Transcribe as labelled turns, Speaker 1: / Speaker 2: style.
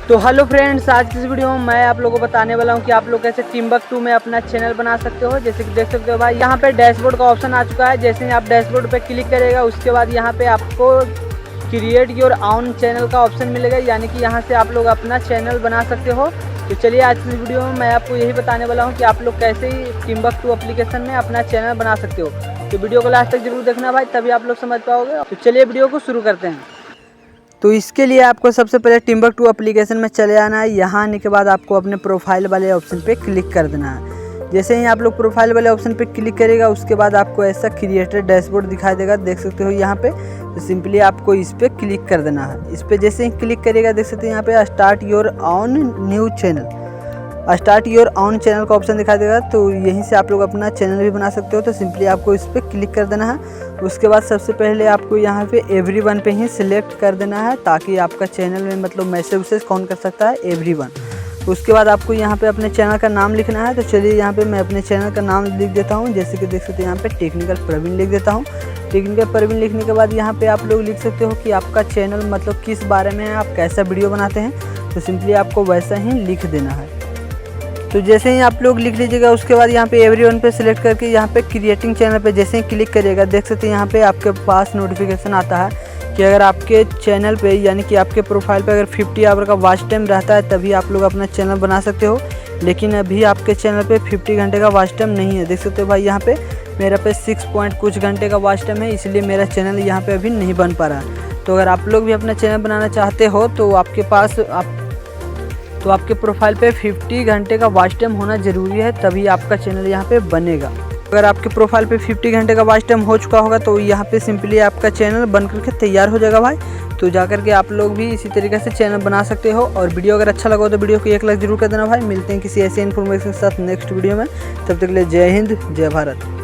Speaker 1: तो hello friends, आज की इस वीडियो में मैं आप लोगों को बताने वाला हूं कि आप लोग कैसे टिम्बकटू में अपना चैनल बना सकते हो। जैसे कि देख सकते हो भाई, यहाँ पे डैशबोर्ड का ऑप्शन आ चुका है। जैसे ही आप डैशबोर्ड पे क्लिक करेगा उसके बाद यहाँ पे आपको क्रिएट योर ओन चैनल का ऑप्शन मिलेगा, यानी कि यहाँ से आप लोग अपना चैनल बना सकते हो। तो चलिए आज की इस वीडियो में मैं आपको यही बताने वाला हूँ कि आप लोग कैसे ही टिम्बकटू एप्लीकेशन में अपना चैनल बना सकते हो। तो वीडियो को लास्ट तक जरूर देखना भाई, तभी आप लोग समझ पाओगे। तो चलिए वीडियो को शुरू करते हैं। तो इसके लिए आपको सबसे पहले टिम्बकटू एप्लीकेशन में चले आना है। यहाँ आने के बाद आपको अपने प्रोफाइल वाले ऑप्शन पे क्लिक कर देना है। जैसे ही आप लोग प्रोफाइल वाले ऑप्शन पे क्लिक करेगा उसके बाद आपको ऐसा क्रिएटर डैशबोर्ड दिखाई देगा, देख सकते हो यहाँ पे। तो सिंपली आपको इस पर क्लिक कर देना है। इस पर जैसे ही क्लिक करेगा देख सकते हैं यहाँ पे start your own new channel, start your own channel का ऑप्शन दिखाई देगा। तो यहीं से आप लोग अपना चैनल भी बना सकते हो। तो सिंपली आपको इस पर क्लिक कर देना है। उसके बाद सबसे पहले आपको यहाँ पे एवरीवन पे ही सिलेक्ट कर देना है, ताकि आपका चैनल में मतलब मैसेज कौन कर सकता है, एवरीवन। उसके बाद आपको यहाँ पे अपने चैनल का नाम लिखना है। तो चलिए यहाँ पे मैं अपने चैनल का नाम लिख देता हूँ। जैसे कि देख सकते हैं यहाँ पे टेक्निकल प्रवीण लिख देता हूँ। टेक्निकल प्रवीण लिखने के बाद यहाँ पे आप लोग लिख सकते हो कि आपका चैनल मतलब किस बारे में है, आप कैसा वीडियो बनाते हैं। तो सिंपली आपको वैसा ही लिख देना है। तो जैसे ही आप लोग लिख लीजिएगा उसके बाद यहाँ पे एवरीवन पे सिलेक्ट करके यहाँ पे क्रिएटिंग चैनल पे जैसे ही क्लिक करिएगा देख सकते हैं यहाँ पे आपके पास नोटिफिकेशन आता है कि अगर आपके चैनल पे यानी कि आपके प्रोफाइल पे अगर 50 आवर का वॉच टाइम रहता है तभी आप लोग अपना चैनल बना सकते हो। लेकिन अभी आपके चैनल पे 50 घंटे का वॉच टाइम नहीं है। देख सकते हो भाई यहाँ पे मेरा पे 6 पॉइंट कुछ घंटे का वॉच टाइम है, इसलिए मेरा चैनल यहाँ पे अभी नहीं बन पा रहा है। तो अगर आप लोग भी अपना चैनल बनाना चाहते हो तो आपके प्रोफाइल पे 50 घंटे का वॉच टाइम होना ज़रूरी है, तभी आपका चैनल यहाँ पे बनेगा। अगर आपके प्रोफाइल पे 50 घंटे का वॉच टाइम हो चुका होगा तो यहाँ पे सिंपली आपका चैनल बन करके तैयार हो जाएगा भाई। तो जा करके आप लोग भी इसी तरीके से चैनल बना सकते हो। और वीडियो अगर अच्छा लगा तो वीडियो को 1 लाइक जरूर कर देना भाई। मिलते हैं किसी ऐसे इन्फॉर्मेशन के साथ नेक्स्ट वीडियो में, तब तक के लिए जय हिंद जय भारत।